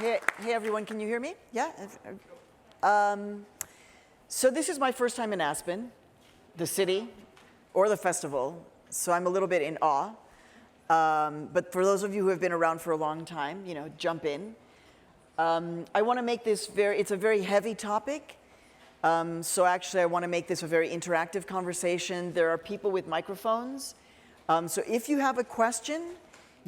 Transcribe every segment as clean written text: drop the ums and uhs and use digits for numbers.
Hey everyone, can you hear me? Yeah? So this is my first time in Aspen, the city, or the festival, so I'm a little bit in awe. But for those of you who have been around for a long time, jump in. I want to make this it's a very heavy topic. So actually I want to make this a very interactive conversation. There are people with microphones. So if you have a question,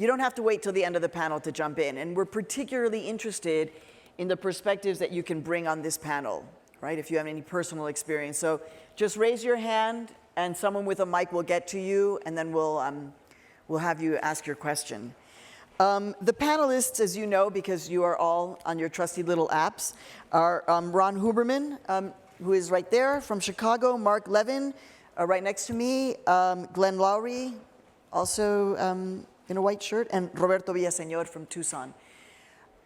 you don't have to wait till the end of the panel to jump in. And we're particularly interested in the perspectives that you can bring on this panel, right? If you have any personal experience. So just raise your hand and someone with a mic will get to you, and then we'll have you ask your question. The panelists, as you know, because you are all on your trusty little apps, are Ron Huberman, who is right there from Chicago, Marc Levin, right next to me, Glenn Loury, also in a white shirt, and Roberto Villaseñor from Tucson.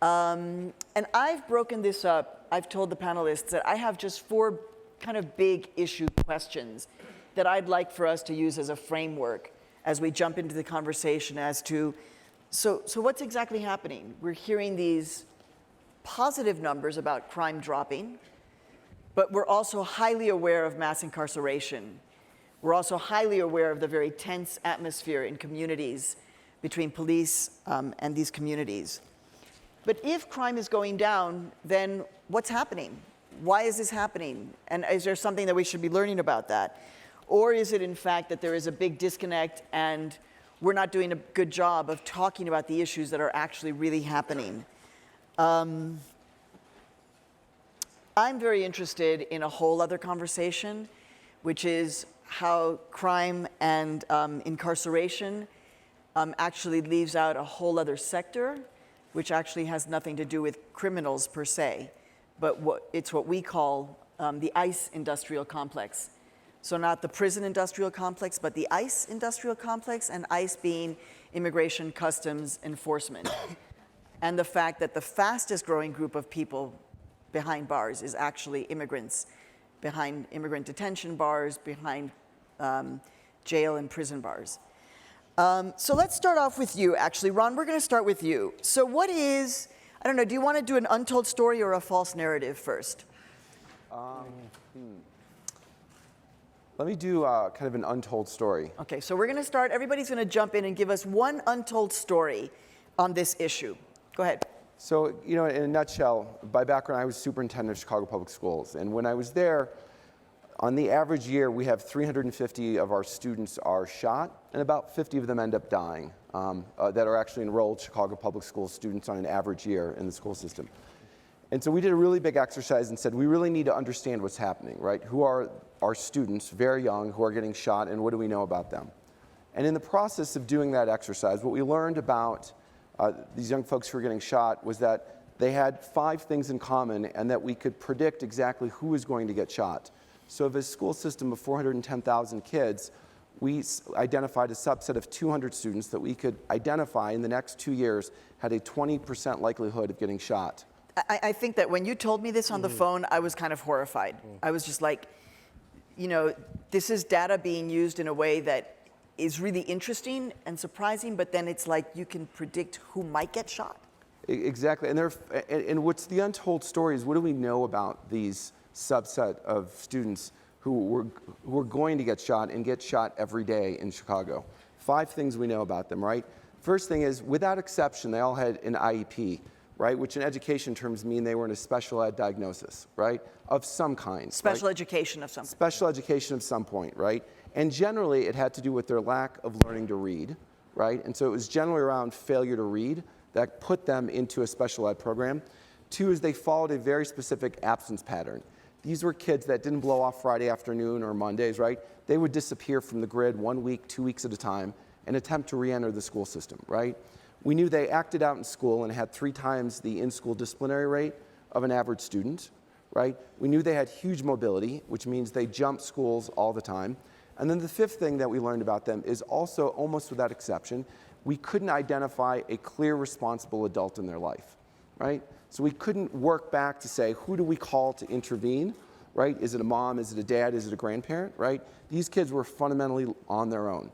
And I've broken this up. I've told the panelists that I have just 4 kind of big issue questions that I'd like for us to use as a framework as we jump into the conversation as to, so what's exactly happening? We're hearing these positive numbers about crime dropping, but we're also highly aware of mass incarceration. We're also highly aware of the very tense atmosphere in communities between police and these communities. But if crime is going down, then what's happening? Why is this happening? And is there something that we should be learning about that? Or is it in fact that there is a big disconnect and we're not doing a good job of talking about the issues that are actually really happening? I'm very interested in a whole other conversation, which is how crime and incarceration actually leaves out a whole other sector, which actually has nothing to do with criminals per se, but it's what we call the ICE industrial complex. So not the prison industrial complex, but the ICE industrial complex, and ICE being Immigration Customs Enforcement. And the fact that the fastest growing group of people behind bars is actually immigrants, behind immigrant detention bars, behind jail and prison bars. So let's start off with you, actually. Ron, we're going to start with you. So what is, I don't know, do you want to do an untold story or a false narrative first? Let me do kind of an untold story. Okay, so we're going to start. Everybody's going to jump in and give us one untold story on this issue. Go ahead. So, in a nutshell, by background, I was superintendent of Chicago Public Schools. And when I was there, on the average year, we have 350 of our students are shot, and about 50 of them end up dying that are actually enrolled Chicago Public Schools students on an average year in the school system. And so we did a really big exercise and said, we really need to understand what's happening, right? Who are our students, very young, who are getting shot, and what do we know about them? And in the process of doing that exercise, what we learned about these young folks who were getting shot was that they had 5 things in common, and that we could predict exactly who was going to get shot. So of a school system of 410,000 kids, we identified a subset of 200 students that we could identify in the next 2 years had a 20% likelihood of getting shot. I think that when you told me this on the phone, I was kind of horrified. I was just like, this is data being used in a way that is really interesting and surprising, but then it's like you can predict who might get shot. Exactly, and what's the untold story is, what do we know about these subset of students who were going to get shot and get shot every day in Chicago? 5 things we know about them, right? First thing is, without exception, they all had an IEP, right? Which in education terms mean they were in a special ed diagnosis, right? Of some kind. Special education of some kind. Special education of some point, right? And generally it had to do with their lack of learning to read, right? And so it was generally around failure to read that put them into a special ed program. 2 is they followed a very specific absence pattern. These were kids that didn't blow off Friday afternoon or Mondays, right? They would disappear from the grid 1 week, 2 weeks at a time and attempt to re-enter the school system, right? We knew they acted out in school and had 3 times the in-school disciplinary rate of an average student, right? We knew they had huge mobility, which means they jumped schools all the time. And then the 5th thing that we learned about them is also, almost without exception, we couldn't identify a clear, responsible adult in their life, right? So we couldn't work back to say, who do we call to intervene, right? Is it a mom? Is it a dad? Is it a grandparent, right? These kids were fundamentally on their own.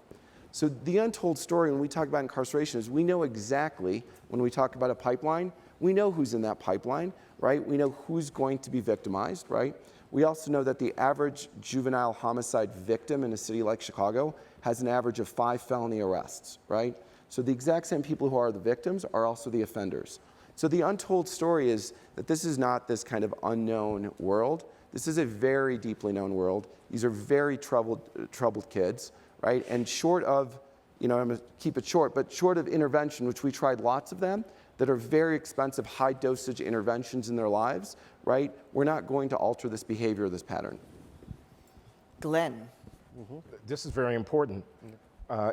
So the untold story when we talk about incarceration is we know exactly, when we talk about a pipeline, We know who's in that pipeline, right? We know who's going to be victimized, right? We also know that the average juvenile homicide victim in a city like Chicago has an average of 5 felony arrests, right? So the exact same people who are the victims are also the offenders. So the untold story is that this is not this kind of unknown world. This is a very deeply known world. These are very troubled kids, right? And short of, I'm gonna keep it short, but short of intervention, which we tried lots of them, that are very expensive, high dosage interventions in their lives, right? We're not going to alter this behavior or this pattern. Glenn. This is very important.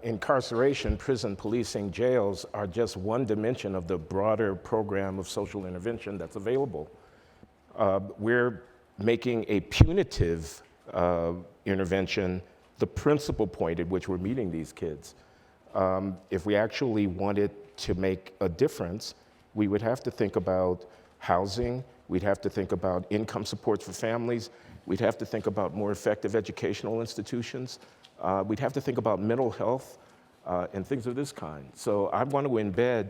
Incarceration, prison policing, jails are just one dimension of the broader program of social intervention that's available. We're making a punitive intervention the principal point at which we're meeting these kids. If we actually wanted to make a difference, we would have to think about housing, we'd have to think about income supports for families, we'd have to think about more effective educational institutions, we'd have to think about mental health and things of this kind. So I want to embed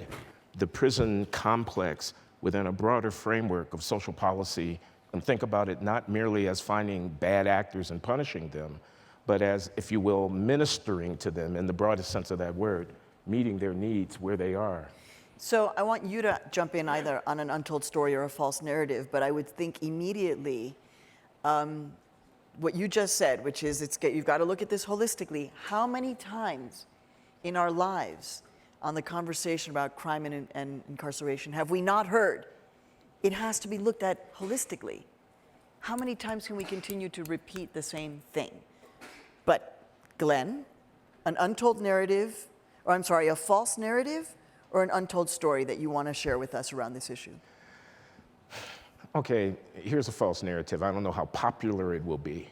the prison complex within a broader framework of social policy and think about it not merely as finding bad actors and punishing them, but as, if you will, ministering to them in the broadest sense of that word, meeting their needs where they are. So I want you to jump in either on an untold story or a false narrative, but I would think immediately what you just said, which is you've got to look at this holistically. How many times in our lives on the conversation about crime and incarceration have we not heard it has to be looked at holistically? How many times can we continue to repeat the same thing? But Glenn, an untold narrative, or I'm sorry, a false narrative or an untold story that you want to share with us around this issue? Okay, here's a false narrative. I don't know how popular it will be.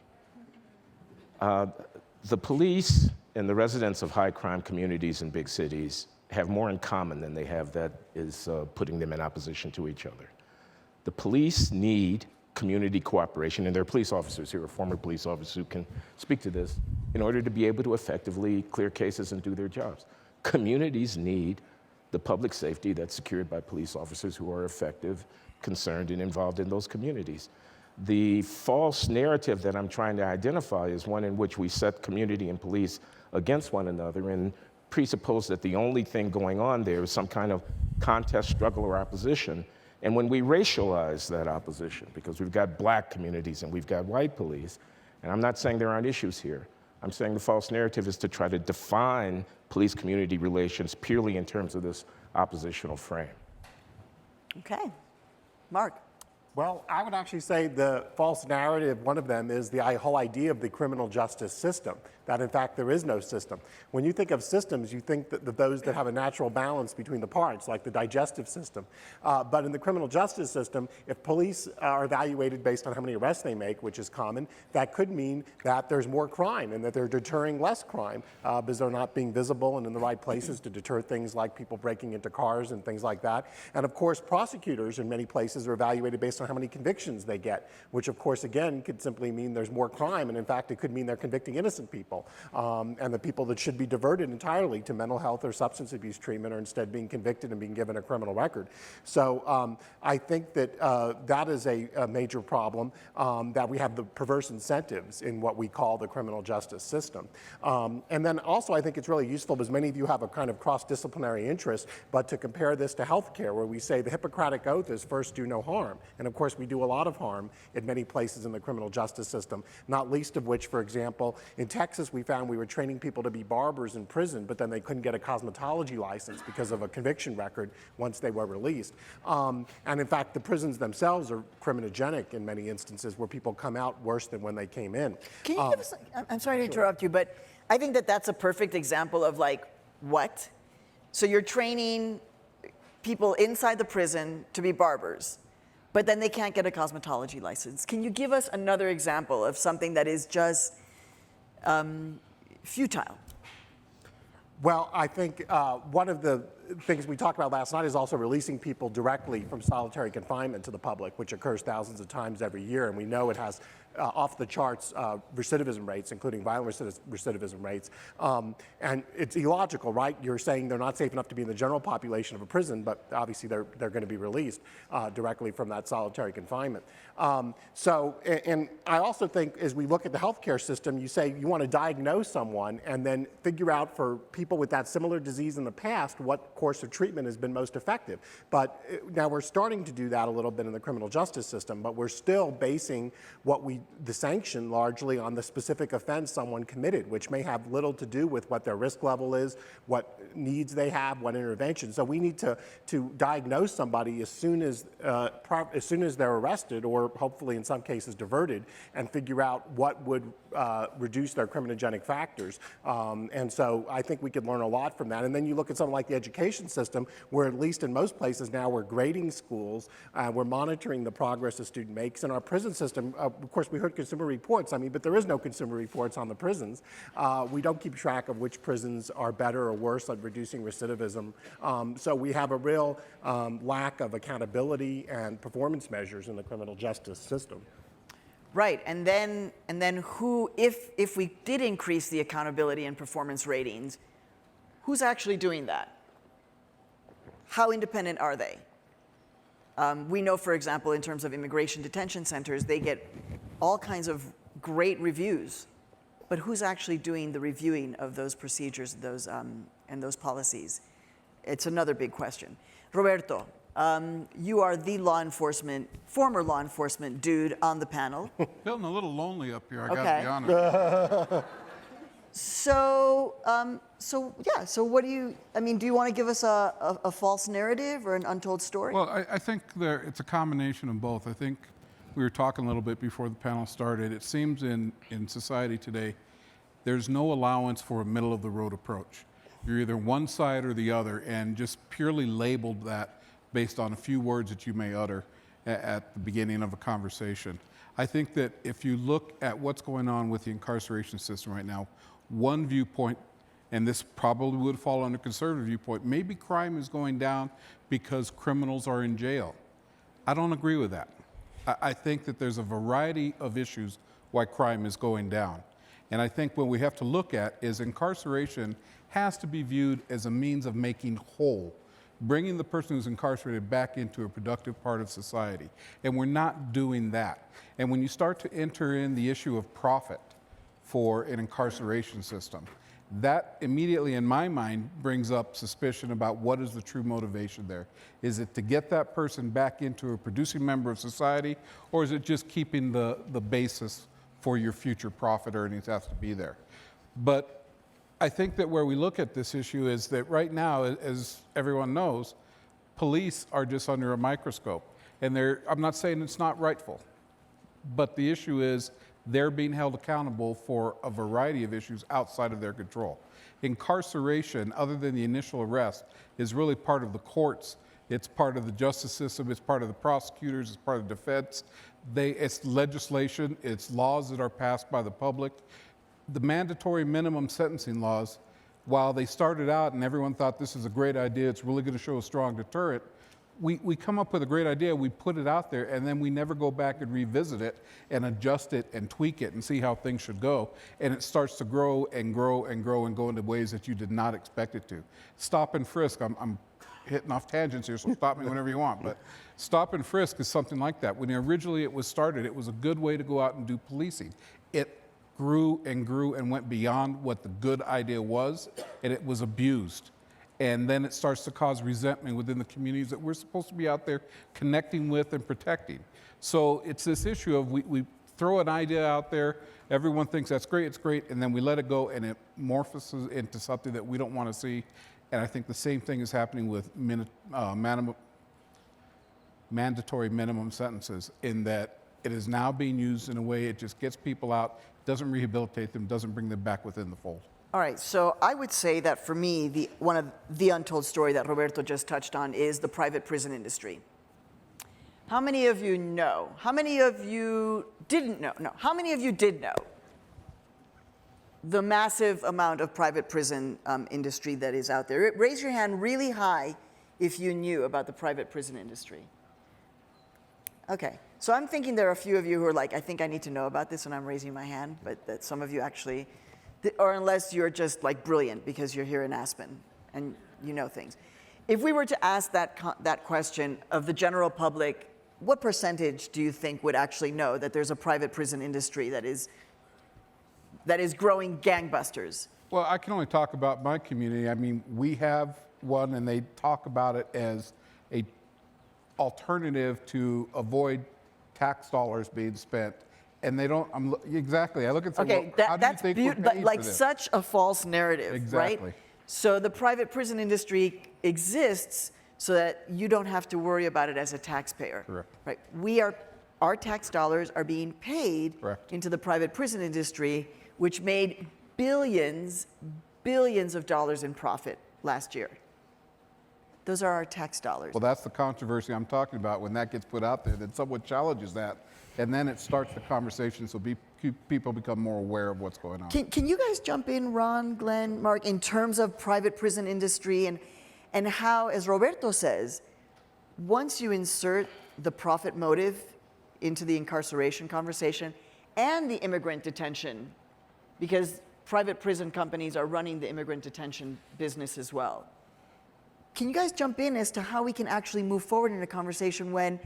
The police and the residents of high crime communities in big cities have more in common than they have that is putting them in opposition to each other. The police need community cooperation, and there are police officers here, or former police officers who can speak to this, in order to be able to effectively clear cases and do their jobs. Communities need the public safety that's secured by police officers who are effective, concerned, and involved in those communities. The false narrative that I'm trying to identify is one in which we set community and police against one another and presuppose that the only thing going on there is some kind of contest, struggle, or opposition. And when we racialize that opposition, because we've got black communities and we've got white police, and I'm not saying there aren't issues here, I'm saying the false narrative is to try to define police-community relations purely in terms of this oppositional frame. Okay. Mark. Well, I would actually say the false narrative, one of them, is the whole idea of the criminal justice system, that in fact there is no system. When you think of systems, you think that those that have a natural balance between the parts, like the digestive system. But in the criminal justice system, if police are evaluated based on how many arrests they make, which is common, that could mean that there's more crime and that they're deterring less crime because they're not being visible and in the right places to deter things like people breaking into cars and things like that. And of course, prosecutors in many places are evaluated based on how many convictions they get, which of course, again, could simply mean there's more crime. And in fact, it could mean they're convicting innocent people. And the people that should be diverted entirely to mental health or substance abuse treatment are instead being convicted and being given a criminal record. So I think that that is a major problem, that we have the perverse incentives in what we call the criminal justice system. And then also I think it's really useful because many of you have a kind of cross-disciplinary interest, but to compare this to healthcare, where we say the Hippocratic Oath is first do no harm. And of course we do a lot of harm in many places in the criminal justice system, not least of which, for example, in Texas we found we were training people to be barbers in prison, but then they couldn't get a cosmetology license because of a conviction record once they were released. And in fact, the prisons themselves are criminogenic in many instances, where people come out worse than when they came in. Can you give us, I'm sorry to interrupt you, but I think that that's a perfect example of like, what? So you're training people inside the prison to be barbers, but then they can't get a cosmetology license. Can you give us another example of something that is just futile? Well, I think one of the things we talked about last night is also releasing people directly from solitary confinement to the public, which occurs thousands of times every year. And we know it has off the charts recidivism rates, including violent recidivism rates. And it's illogical, right? You're saying they're not safe enough to be in the general population of a prison, but obviously they're going to be released directly from that solitary confinement. And I also think as we look at the healthcare system, you say you want to diagnose someone and then figure out for people with that similar disease in the past what course of treatment has been most effective. But now we're starting to do that a little bit in the criminal justice system, but we're still basing the sanction largely on the specific offense someone committed, which may have little to do with what their risk level is, what needs they have, what intervention. So we need to diagnose somebody as soon as they're arrested, or hopefully in some cases diverted, and figure out what would reduce their criminogenic factors. And so I think we could learn a lot from that. And then you look at something like the education system, where at least in most places now we're grading schools, we're monitoring the progress a student makes. In our prison system, of course, we heard consumer reports, but there is no consumer reports on the prisons. We don't keep track of which prisons are better or worse at reducing recidivism. So we have a real lack of accountability and performance measures in the criminal justice system. Right, and then who, if we did increase the accountability and performance ratings, who's actually doing that? How independent are they? We know, for example, in terms of immigration detention centers, they get all kinds of great reviews, but who's actually doing the reviewing of those procedures, and those policies? It's another big question. Roberto, you are the former law enforcement dude on the panel. Feeling a little lonely up here, I Okay. gotta be honest. So what do you want to give us a false narrative or an untold story? Well, I think it's a combination of both. I think we were talking a little bit before the panel started. It seems in society today, there's no allowance for a middle-of-the-road approach. You're either one side or the other, and just purely labeled that based on a few words that you may utter at the beginning of a conversation. I think that if you look at what's going on with the incarceration system right now, one viewpoint, and this probably would fall under conservative viewpoint, maybe crime is going down because criminals are in jail. I don't agree with that. I think that there's a variety of issues why crime is going down. And I think what we have to look at is incarceration has to be viewed as a means of making whole, bringing the person who's incarcerated back into a productive part of society. And we're not doing that. And when you start to enter in the issue of profit for an incarceration system, that immediately in my mind brings up suspicion about what is the true motivation there. Is it to get that person back into a producing member of society, or is it just keeping the basis for your future profit earnings has to be there? But I think that where we look at this issue is that right now, as everyone knows, police are just under a microscope. And I'm not saying it's not rightful, but the issue is they're being held accountable for a variety of issues outside of their control. Incarceration, other than the initial arrest, is really part of the courts. It's part of the justice system. It's part of the prosecutors. It's part of the defense. It's legislation. It's laws that are passed by the public. The mandatory minimum sentencing laws, while they started out and everyone thought this is a great idea, it's really going to show a strong deterrent, we come up with a great idea, we put it out there, and then we never go back and revisit it and adjust it and tweak it and see how things should go. And it starts to grow and grow and grow and go into ways that you did not expect it to. Stop and frisk, I'm hitting off tangents here, so stop me whenever you want, but stop and frisk is something like that. When originally it was started, it was a good way to go out and do policing. It grew and grew and went beyond what the good idea was, and it was abused. And then it starts to cause resentment within the communities that we're supposed to be out there connecting with and protecting. So it's this issue of we throw an idea out there, everyone thinks that's great, it's great, and then we let it go and it morphs into something that we don't want to see. And I think the same thing is happening with mandatory minimum sentences, in that it is now being used in a way it just gets people out, doesn't rehabilitate them, doesn't bring them back within the fold. All right, so I would say that for me, one of the untold story that Roberto just touched on is the private prison industry. How many of you know? How many of you didn't know? No, how many of you did know the massive amount of private prison industry that is out there. Raise your hand really high if you knew about the private prison industry. Okay, so I'm thinking there are a few of you who are like, I think I need to know about this, and I'm raising my hand, but that some of you actually, or unless you're just like brilliant because you're here in Aspen and you know things. If we were to ask that question of the general public, what percentage do you think would actually know that there's a private prison industry that is growing gangbusters? Well, I can only talk about my community. I mean, we have one, and they talk about it as a alternative to avoid tax dollars being spent. And they don't, exactly, I look at Okay, well, how do you think we're paid like for this? such a false narrative, Exactly. right? So the private prison industry exists so that you don't have to worry about it as a taxpayer. Correct. Right? Our tax dollars are being paid Correct. into the private prison industry, which made billions of dollars in profit last year. Those are our tax dollars. Well, that's the controversy I'm talking about. When that gets put out there, then someone challenges that, and then it starts the conversation so people become more aware of what's going on. Can you guys jump in, Ron, Glenn, Mark, in terms of private prison industry and how, as Roberto says, once you insert the profit motive into the incarceration conversation and the immigrant detention, because private prison companies are running the immigrant detention business as well. Can you guys jump in as to how we can actually move forward in a conversation when,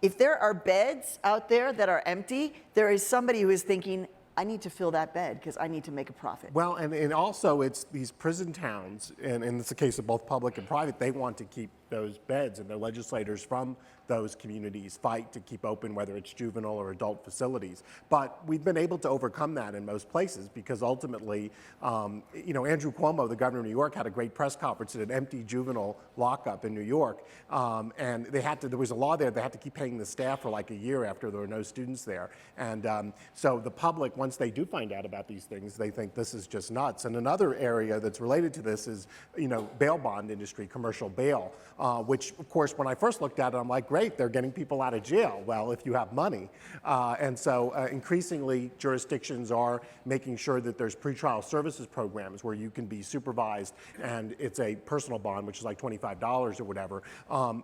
if there are beds out there that are empty, there is somebody who is thinking, I need to fill that bed because I need to make a profit. Well, and also it's these prison towns, and it's the case of both public and private, they want to keep those beds, and the legislators from those communities fight to keep open, whether it's juvenile or adult facilities. But we've been able to overcome that in most places because ultimately, Andrew Cuomo, the governor of New York, had a great press conference at an empty juvenile lockup in New York, and there was a law there, they had to keep paying the staff for like a year after there were no students there. And so the public, once they do find out about these things, they think this is just nuts. And another area that's related to this is, bail bond industry, commercial bail, which of course, when I first looked at it, I'm like, great, they're getting people out of jail. Well, if you have money. And so increasingly jurisdictions are making sure that there's pretrial services programs where you can be supervised and it's a personal bond, which is like $25 or whatever.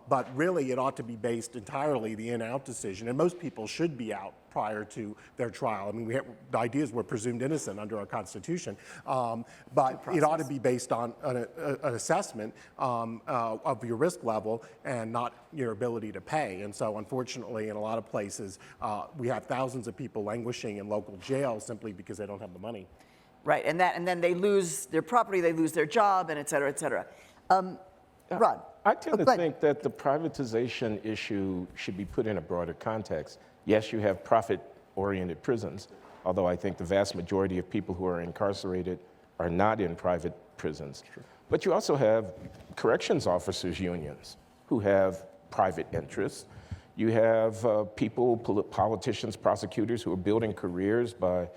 But really it ought to be based entirely the in-out decision. And most people should be out prior to their trial. I mean, the idea is we're presumed innocent under our Constitution, but it ought to be based on an assessment of your risk level and not your ability to pay. And so, unfortunately, in a lot of places, we have thousands of people languishing in local jails simply because they don't have the money. Right, and then they lose their property, they lose their job, and et cetera, et cetera. Rod? I tend to think that the privatization issue should be put in a broader context. Yes, you have profit-oriented prisons, although I think the vast majority of people who are incarcerated are not in private prisons. Sure. But you also have corrections officers' unions who have private interests. You have politicians, prosecutors who are building careers by,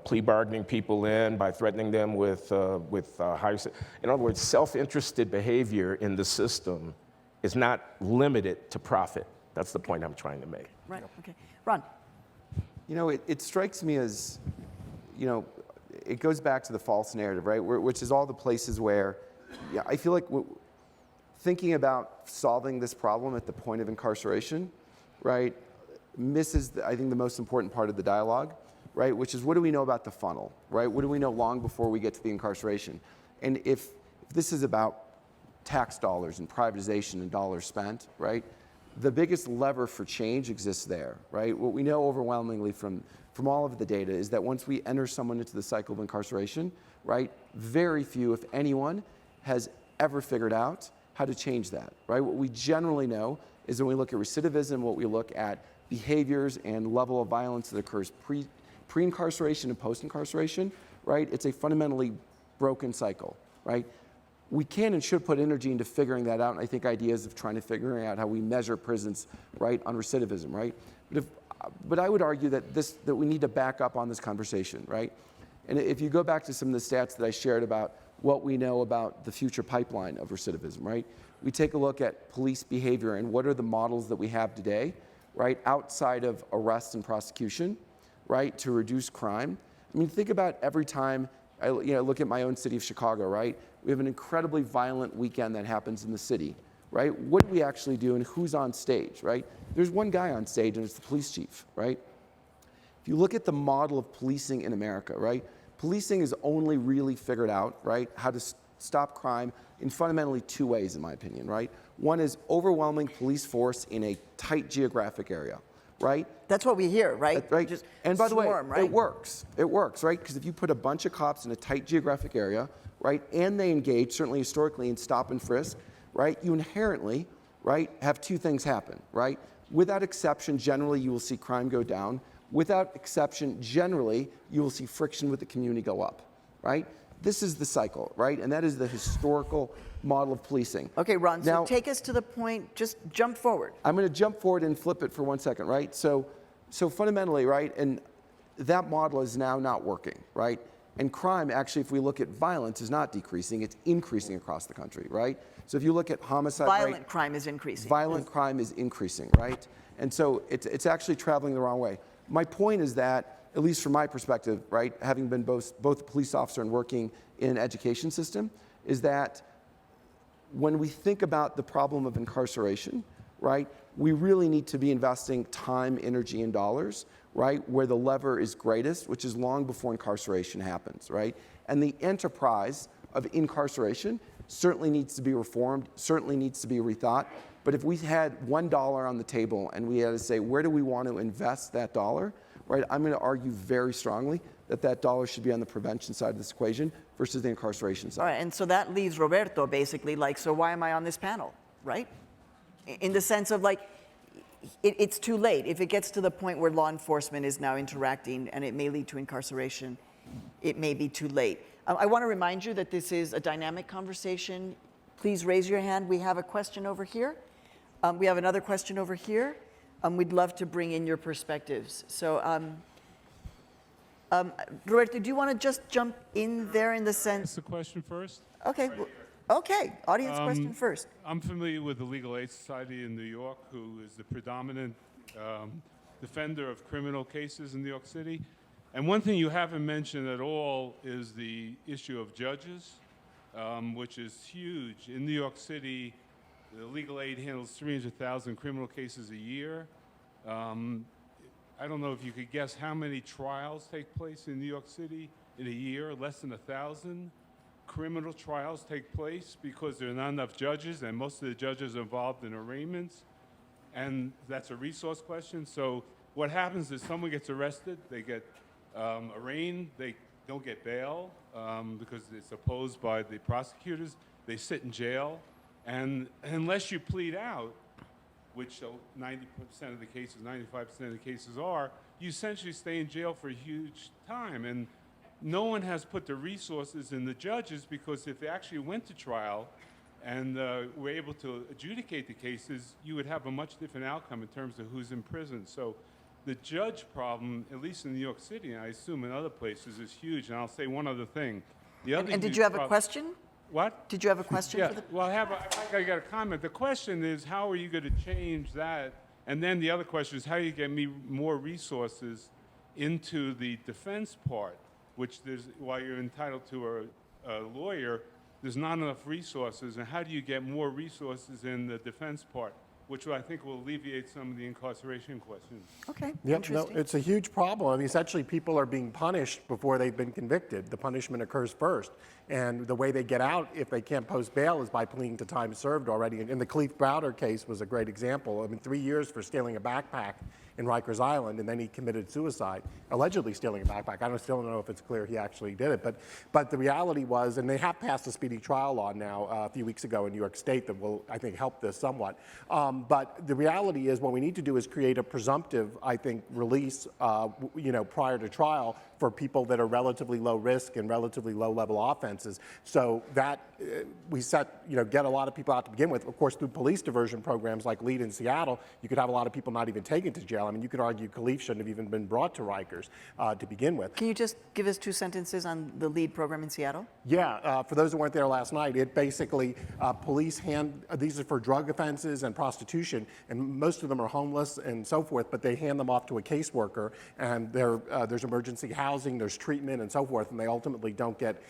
plea bargaining people in, by threatening them with higher. In other words, self-interested behavior in the system is not limited to profit. That's the point I'm trying to make. Right, okay. Ron? It strikes me as, it goes back to the false narrative, right? Which is all the places where, I feel like thinking about solving this problem at the point of incarceration, right, misses, I think, the most important part of the dialogue, right? Which is, what do we know about the funnel, right? What do we know long before we get to the incarceration? And if this is about tax dollars and privatization and dollars spent, right? The biggest lever for change exists there, right? What we know overwhelmingly from all of the data is that once we enter someone into the cycle of incarceration, right, very few, if anyone, has ever figured out how to change that, right? What we generally know is when we look at recidivism, what we look at behaviors and level of violence that occurs pre-incarceration and post-incarceration, right? It's a fundamentally broken cycle, right? We can and should put energy into figuring that out, and I think ideas of trying to figure out how we measure prisons, right, on recidivism, right? But I would argue that we need to back up on this conversation, right? And if you go back to some of the stats that I shared about what we know about the future pipeline of recidivism, right? We take a look at police behavior and what are the models that we have today, right, outside of arrest and prosecution, right, to reduce crime. I mean, think about every time I look at my own city of Chicago, right? We have an incredibly violent weekend that happens in the city, right? What do we actually do and who's on stage, right? There's one guy on stage and it's the police chief, right? If you look at the model of policing in America, right? Policing is only really figured out, right, how to stop crime in fundamentally two ways, in my opinion, right? One is overwhelming police force in a tight geographic area, right? That's what we hear, right? Right. Just And by the way, swarm, right? it works. It works, right? Because if you put a bunch of cops in a tight geographic area, right, and they engage, certainly historically, in stop and frisk, right, you inherently, right, have two things happen, right? Without exception, generally, you will see crime go down. Without exception, generally, you will see friction with the community go up, right? This is the cycle, right? And that is the historical model of policing. Okay, Ron, Now, so take us to the point, just jump forward. I'm going to jump forward and flip it for 1 second, right? So fundamentally, right, and that model is now not working, right? And crime, actually, if we look at violence, is not decreasing, it's increasing across the country, right? So if you look at homicide Violent crime is increasing. violent crime is increasing, right? And so it's actually traveling the wrong way. My point is that, at least from my perspective, right, having been both a police officer and working in an education system, is that when we think about the problem of incarceration, right, we really need to be investing time, energy, and dollars, right, where the lever is greatest, which is long before incarceration happens, right? And the enterprise of incarceration certainly needs to be reformed, certainly needs to be rethought. But if we had $1 on the table and we had to say, where do we want to invest that dollar, right, I'm going to argue very strongly that that dollar should be on the prevention side of this equation versus the incarceration side. All right, and so that leaves Roberto basically like, so why am I on this panel, right? In the sense of like, it's too late. If it gets to the point where law enforcement is now interacting and it may lead to incarceration, it may be too late. I want to remind you that this is a dynamic conversation. Please raise your hand. We have a question over here. We have another question over here. We'd love to bring in your perspectives. So, Roberto, do you want to just jump in there in the sense? Ask the question first. Okay, okay. Audience question first. I'm familiar with the Legal Aid Society in New York, who is the predominant defender of criminal cases in New York City. And one thing you haven't mentioned at all is the issue of judges, which is huge. In New York City, the legal aid handles 300,000 criminal cases a year. I don't know if you could guess how many trials take place in New York City in a year. Less than 1,000 criminal trials take place because there are not enough judges, and most of the judges are involved in arraignments. And that's a resource question. So what happens is someone gets arrested, they get arraigned, they don't get bail because it's opposed by the prosecutors. They sit in jail. And unless you plead out, which 90% of the cases, 95% of the cases are, you essentially stay in jail for a huge time. And no one has put the resources in the judges, because if they actually went to trial and were able to adjudicate the cases, you would have a much different outcome in terms of who's in prison. So the judge problem, at least in New York City, and I assume in other places, is huge. And I'll say one other thing. The other And did you have a question? What? Did you have a question for the? Well, I got a comment. The question is, how are you going to change that? And then the other question is, how do you get me more resources into the defense part, which while you're entitled to a lawyer, there's not enough resources. And how do you get more resources in the defense part, which I think will alleviate some of the incarceration questions. Okay, Yep, no, interesting. it's a huge problem. I mean, essentially, people are being punished before they've been convicted. The punishment occurs first. And the way they get out, if they can't post bail, is by pleading to time served already. And the Cleve Browder case was a great example. I mean, 3 years for stealing a backpack in Rikers Island, and then he committed suicide, allegedly stealing a backpack. I still don't know if it's clear he actually did it. But the reality was, and they have passed a speedy trial law now a few weeks ago in New York State that will, I think, help this somewhat. But the reality is, what we need to do is create a presumptive, I think, release, prior to trial for people that are relatively low risk and relatively low level offenses. So that we get a lot of people out to begin with. Of course, through police diversion programs like LEAD in Seattle, you could have a lot of people not even taken to jail. I mean, you could argue Khalif shouldn't have even been brought to Rikers to begin with. Can you just give us 2 sentences on the LEAD program in Seattle? Yeah, for those who weren't there last night, it basically, police these are for drug offenses and prostitution, and most of them are homeless and so forth, but they hand them off to a caseworker, and there's emergency housing, there's treatment and so forth, and they ultimately don't get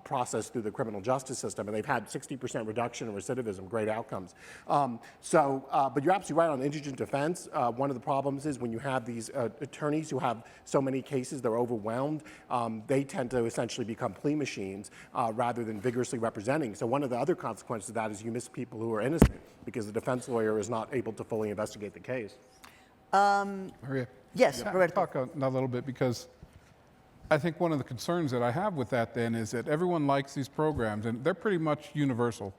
processed through the criminal justice system, and they've had 60% reduction in recidivism, great outcomes. But you're absolutely right on indigent defense. One of the problems is when you have these attorneys who have so many cases, they're overwhelmed, they tend to essentially become plea machines rather than vigorously representing. So one of the other consequences of that is you miss people who are innocent because the defense lawyer is not able to fully investigate the case. Maria? Yes, Yeah, Roberto. talk a little bit, because I think one of the concerns that I have with that then is that everyone likes these programs, and they're pretty much universal.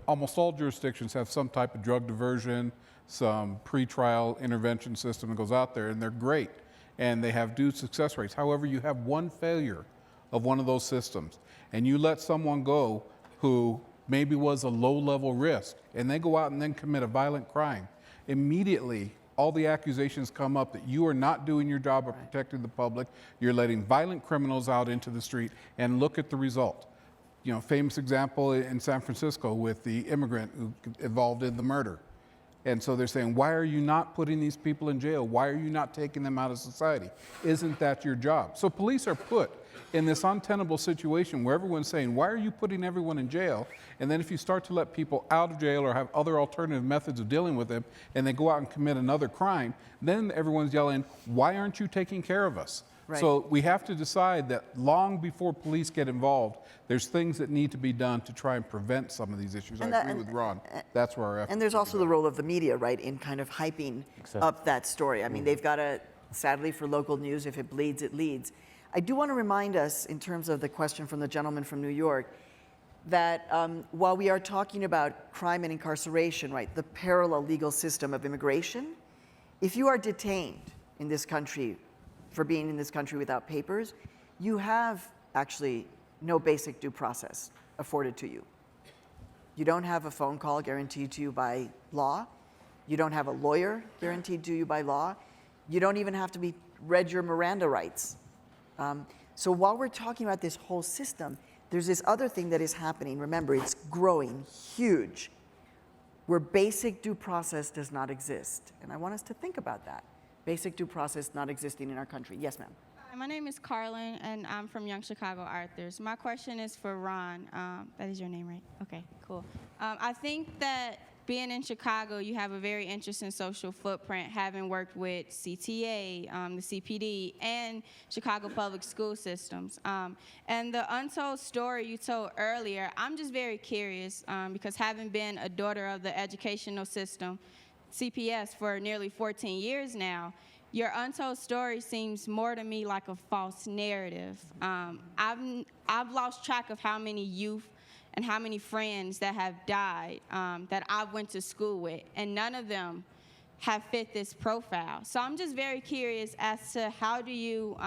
Almost all jurisdictions have some type of drug diversion, some pretrial intervention system that goes out there, and they're great, and they have due success rates. However, you have one failure of one of those systems, and you let someone go who maybe was a low-level risk, and they go out and then commit a violent crime. Immediately, all the accusations come up that you are not doing your job of protecting the public. You're letting violent criminals out into the street, and look at the result. You know, famous example in San Francisco with the immigrant who involved in the murder. And so they're saying, why are you not putting these people in jail? Why are you not taking them out of society? Isn't that your job? So police are put in this untenable situation where everyone's saying, why are you putting everyone in jail? And then if you start to let people out of jail or have other alternative methods of dealing with them, and they go out and commit another crime, then everyone's yelling, why aren't you taking care of us? Right. So we have to decide that long before police get involved, there's things that need to be done to try and prevent some of these issues. I agree with Ron. That's where our effort. And there's also the role of the media, right, in kind of hyping up that story. I mean, they've got to, sadly for local news, if it bleeds, it leads. I do want to remind us, in terms of the question from the gentleman from New York, that while we are talking about crime and incarceration, right, the parallel legal system of immigration, if you are detained in this country for being in this country without papers, you have actually no basic due process afforded to you. You don't have a phone call guaranteed to you by law. You don't have a lawyer guaranteed to you by law. You don't even have to be read your Miranda rights. So while we're talking about this whole system, there's this other thing that is happening. Remember, it's growing huge, where basic due process does not exist. And I want us to think about that. Basic due process not existing in our country. Yes, ma'am. Hi, my name is Carlin, and I'm from Young Chicago Authors. My question is for Ron. That is your name, right? Okay, cool. I think that being in Chicago, you have a very interesting social footprint, having worked with CTA, the CPD, and Chicago public school systems. And the Untold story you told earlier, I'm just very curious, because having been a daughter of the educational system, CPS, for nearly 14 years now, your Untold story seems more to me like a false narrative. I've lost track of how many youth and how many friends that have died that I went to school with, and none of them have fit this profile. So I'm just very curious as to how do you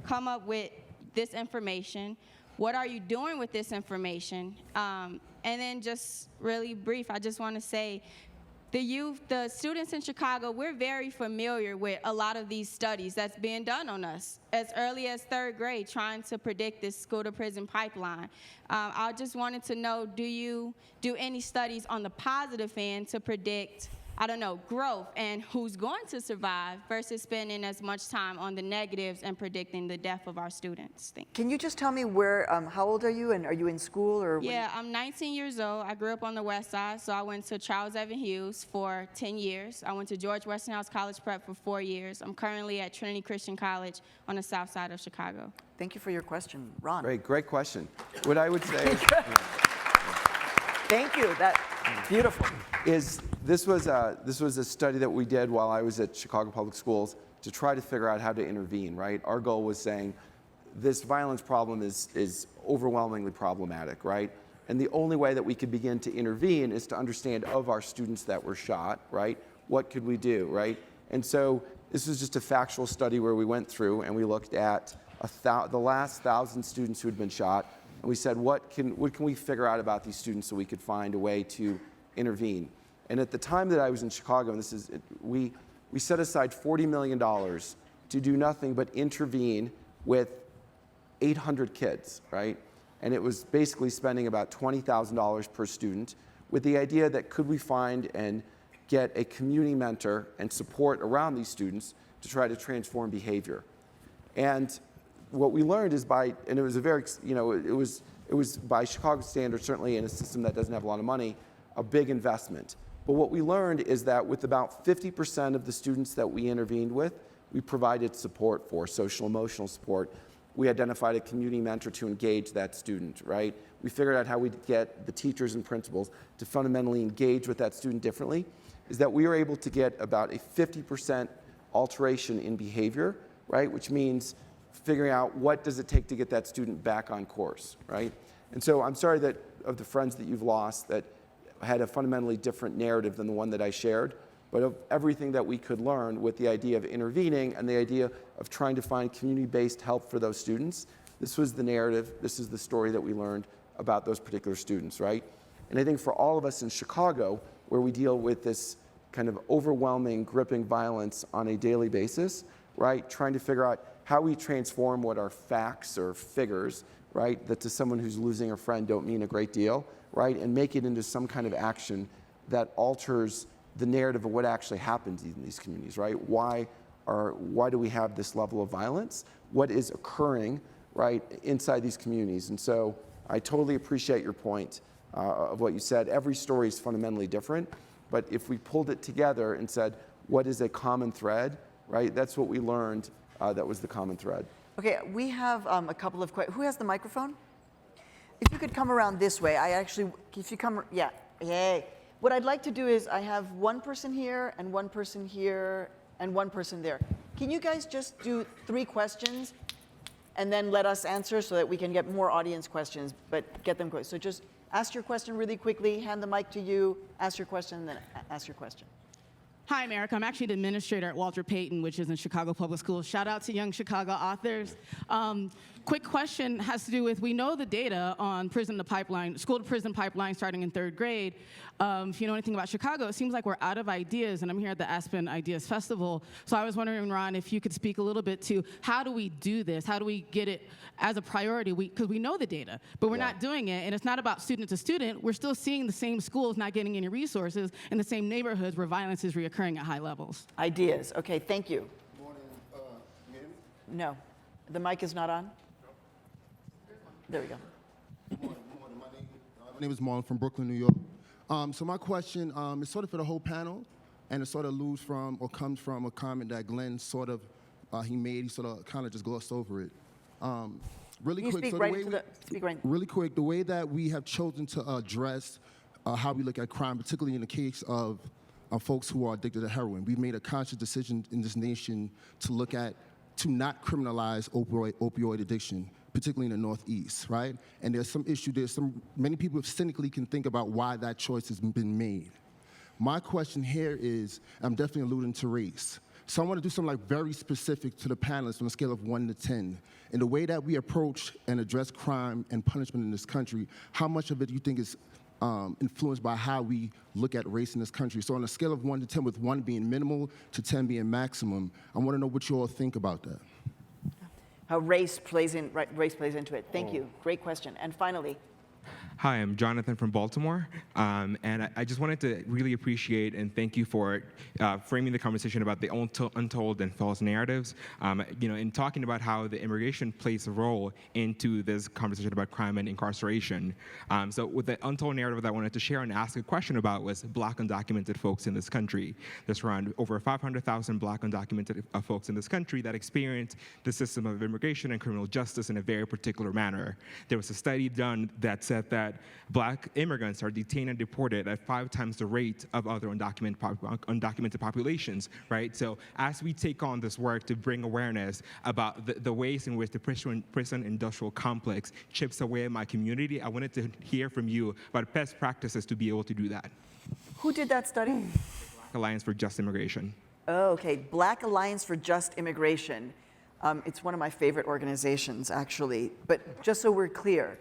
come up with this information? What are you doing with this information? And then just really brief, I just want to say, the students in Chicago, we're very familiar with a lot of these studies that's being done on us as early as 3rd grade, trying to predict this school-to-prison pipeline. I just wanted to know, do you do any studies on the positive end to predict, I don't know, growth and who's going to survive versus spending as much time on the negatives and predicting the death of our students? Thank you. Can you just tell me where, how old are you, and are you in school or? Yeah, I'm 19 years old. I grew up on the west side, so I went to Charles Evan Hughes for 10 years. I went to George Westinghouse College Prep for 4 years. I'm currently at Trinity Christian College on the south side of Chicago. Thank you for your question, Ron. Great question. What I would say is, Thank you. That beautiful. is this was a study that we did while I was at Chicago Public Schools to try to figure out how to intervene, right? Our goal was saying this violence problem is overwhelmingly problematic, right? And the only way that we could begin to intervene is to understand of our students that were shot, right? What could we do, right? And so this was just a factual study where we went through and we looked at the last 1,000 students who had been shot, and we said, what can we figure out about these students so we could find a way to intervene? And at the time that I was in Chicago, and we set aside $40 million to do nothing but intervene with 800 kids, right? And it was basically spending about $20,000 per student with the idea that could we find and get a community mentor and support around these students to try to transform behavior. And what we learned is and it was a very, it was by Chicago standards, certainly in a system that doesn't have a lot of money, a big investment. But what we learned is that with about 50% of the students that we intervened with, we provided support for, social emotional support. We identified a community mentor to engage that student, right? We figured out how we'd get the teachers and principals to fundamentally engage with that student differently, is that we were able to get about a 50% alteration in behavior, right? Which means figuring out what does it take to get that student back on course, right? And so I'm sorry that of the friends that you've lost that had a fundamentally different narrative than the one that I shared, but of everything that we could learn with the idea of intervening and the idea of trying to find community-based help for those students, this was the narrative, this is the story that we learned about those particular students, right? And I think for all of us in Chicago, where we deal with this kind of overwhelming, gripping violence on a daily basis, right? Trying to figure out how we transform what are facts or figures, right? That to someone who's losing a friend don't mean a great deal, right? And make it into some kind of action that alters the narrative of what actually happens in these communities, right? Why do we have this level of violence? What is occurring, right, inside these communities? And so I totally appreciate your point of what you said. Every story is fundamentally different, but if we pulled it together and said, what is a common thread, right? That's what we learned that was the common thread. Okay, we have a couple of questions. Who has the microphone? If you could come around this way, if you come, yeah, yay. What I'd like to do is I have one person here and one person here and one person there. Can you guys just do 3 questions and then let us answer so that we can get more audience questions, but get them quick. So just ask your question really quickly, hand the mic to you, ask your question, and then ask your question. Hi, America. I'm actually the administrator at Walter Payton, which is in Chicago Public Schools. Shout out to young Chicago authors. Quick question has to do with, we know the data on school to prison pipeline starting in 3rd grade. If you know anything about Chicago, it seems like we're out of ideas, and I'm here at the Aspen Ideas Festival. So I was wondering, Ron, if you could speak a little bit to how do we do this? How do we get it as a priority? Because we know the data, but we're not doing it, and it's not about student to student. We're still seeing the same schools not getting any resources in the same neighborhoods where violence is reoccurring at high levels. Ideas. Okay, thank you. No, the mic is not on. There we go. My name is Marlon from Brooklyn, New York. So my question is sort of for the whole panel, and it sort of alludes from or comes from a comment that Glenn sort of he made. He sort of kind of just glossed over it. Really Can you quick. speak So right into the speak right. Really quick, the way that we have chosen to address how we look at crime, particularly in the case of folks who are addicted to heroin, we've made a conscious decision in this nation to not criminalize opioid addiction, particularly in the Northeast, right? And there's some issue, many people cynically can think about why that choice has been made. My question here is, I'm definitely alluding to race. So I want to do something like very specific to the panelists on a scale of 1 to 10. In the way that we approach and address crime and punishment in this country, how much of it do you think is influenced by how we look at race in this country? So on a scale of 1 to 10, with 1 being minimal to 10 being maximum, I want to know what you all think about that. How race plays into it. Thank you. Great question. And finally. Hi, I'm Jonathan from Baltimore, and I just wanted to really appreciate and thank you for framing the conversation about the untold and false narratives. In talking about how the immigration plays a role into this conversation about crime and incarceration. So with the untold narrative that I wanted to share and ask a question about was Black undocumented folks in this country. There's around over 500,000 Black undocumented folks in this country that experience the system of immigration and criminal justice in a very particular manner. There was a study done that said that Black immigrants are detained and deported at 5 times the rate of other undocumented populations, right? So as we take on this work to bring awareness about the ways in which the prison industrial complex chips away at my community, I wanted to hear from you about best practices to be able to do that. Who did that study? Black Alliance for Just Immigration. Oh, okay. Black Alliance for Just Immigration. It's one of my favorite organizations, actually. But just so we're clear,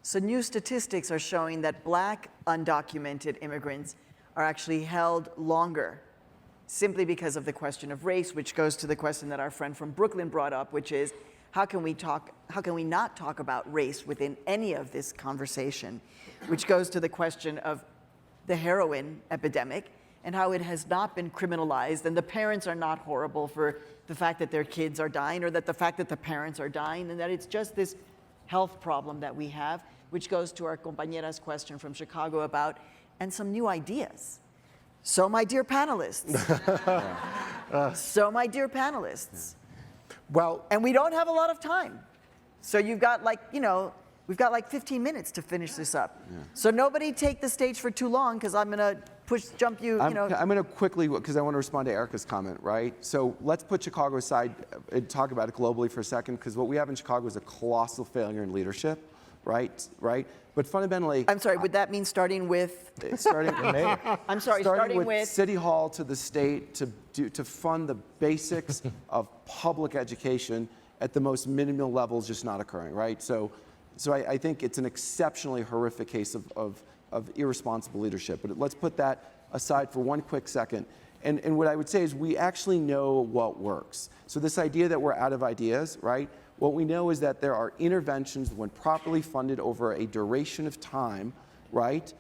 so new statistics are showing that black undocumented immigrants are actually held longer simply because of the question of race, which goes to the question that our friend from Brooklyn brought up, which is how can we not talk about race within any of this conversation, which goes to the question of the heroin epidemic and how it has not been criminalized, and the parents are not horrible for the fact that their kids are dying, or that the fact that the parents are dying, and that it's just this health problem that we have, which goes to our compañera's question from Chicago about, and some new ideas. So my dear panelists, Well, and we don't have a lot of time. So you've got we've got like 15 minutes to finish this up. Yeah. So nobody take the stage for too long, because I'm gonna jump you, I'm gonna quickly, because I want to respond to Erica's comment, right? So let's put Chicago aside and talk about it globally for a second, because what we have in Chicago is a colossal failure in leadership, right? But fundamentally, I'm sorry, would that mean starting with? Starting with City Hall to the state to fund the basics of public education at the most minimal levels just not occurring, right? So I think it's an exceptionally horrific case of irresponsible leadership. But let's put that aside for one quick second. And what I would say is we actually know what works. So this idea that we're out of ideas, right? What we know is that there are interventions when properly funded over a duration of time, right,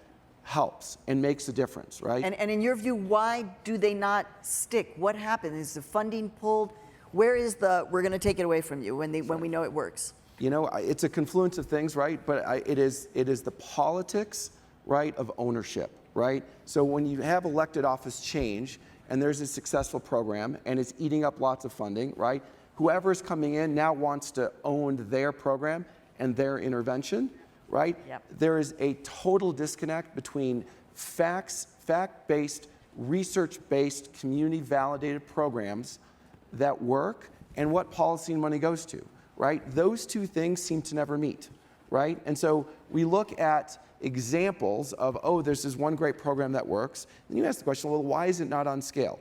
helps and makes a difference, right? And in your view, why do they not stick? What happened? Is the funding pulled? Where is we're going to take it away from you when we know it works? You know, it's a confluence of things, right? But it is the politics, right, of ownership, right? So when you have elected office change and there's a successful program and it's eating up lots of funding, right? Whoever's coming in now wants to own their program and their intervention, right? Yep. There is a total disconnect between fact-based, research-based, community-validated programs that work and what policy and money goes to, right? Those two things seem to never meet, right? And so we look at examples of, oh, there's this one great program that works, and you ask the question, well, why is it not on scale,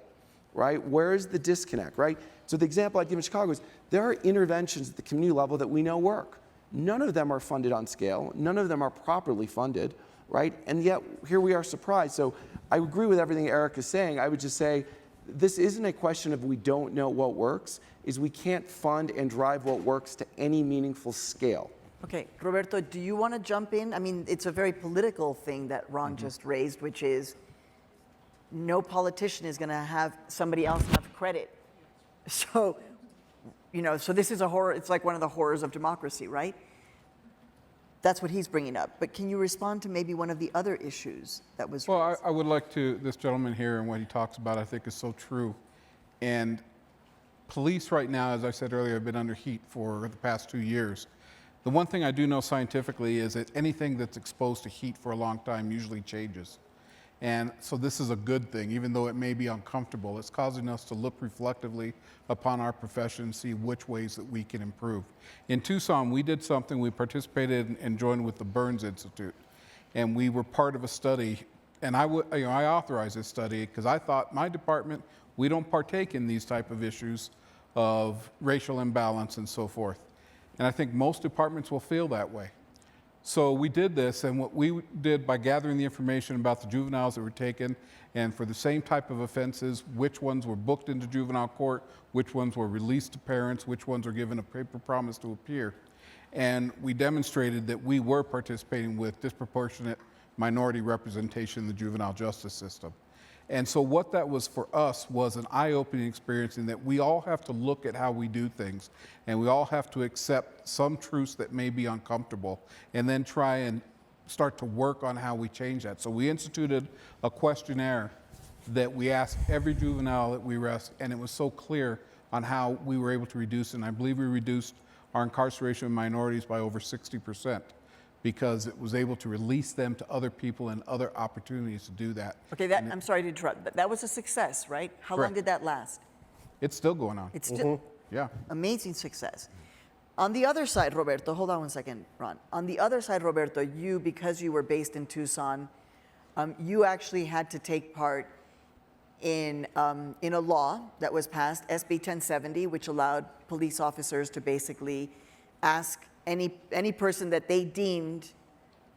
right? Where is the disconnect, right? So the example I give in Chicago is there are interventions at the community level that we know work. None of them are funded on scale. None of them are properly funded, right? And yet here we are surprised. So I agree with everything Eric is saying. I would just say this isn't a question of we don't know what works, is we can't fund and drive what works to any meaningful scale. Okay, Roberto, do you want to jump in? I mean, it's a very political thing that Ron just raised, which is no politician is going to have somebody else have credit. So, so this is a horror. It's like one of the horrors of democracy, right? That's what he's bringing up. But can you respond to maybe one of the other issues that was raised? Well, I would like to, this gentleman here and what he talks about, I think is so true. And police right now, as I said earlier, have been under heat for the past 2 years. The one thing I do know scientifically is that anything that's exposed to heat for a long time usually changes. And so this is a good thing, even though it may be uncomfortable. It's causing us to look reflectively upon our profession and see which ways that we can improve. In Tucson, we did something. We participated and joined with the Burns Institute. And we were part of a study. And I authorized this study because I thought my department, we don't partake in these type of issues of racial imbalance and so forth. And I think most departments will feel that way. So we did this, and what we did by gathering the information about the juveniles that were taken, and for the same type of offenses, which ones were booked into juvenile court, which ones were released to parents, which ones were given a paper promise to appear. And we demonstrated that we were participating with disproportionate minority representation in the juvenile justice system. And so what that was for us was an eye-opening experience in that we all have to look at how we do things, and we all have to accept some truths that may be uncomfortable, and then try and start to work on how we change that. So we instituted a questionnaire that we asked every juvenile that we arrest, and it was so clear on how we were able to reduce, and I believe we reduced our incarceration of minorities by over 60%. Because it was able to release them to other people and other opportunities to do that. Okay, I'm sorry to interrupt, but that was a success, right? How long did that last? It's still going on. It's still Yeah. amazing success. On the other side, Roberto, hold on one second, Ron. On the other side, Roberto, you, because you were based in Tucson, you actually had to take part in a law that was passed, SB 1070, which allowed police officers to basically ask any person that they deemed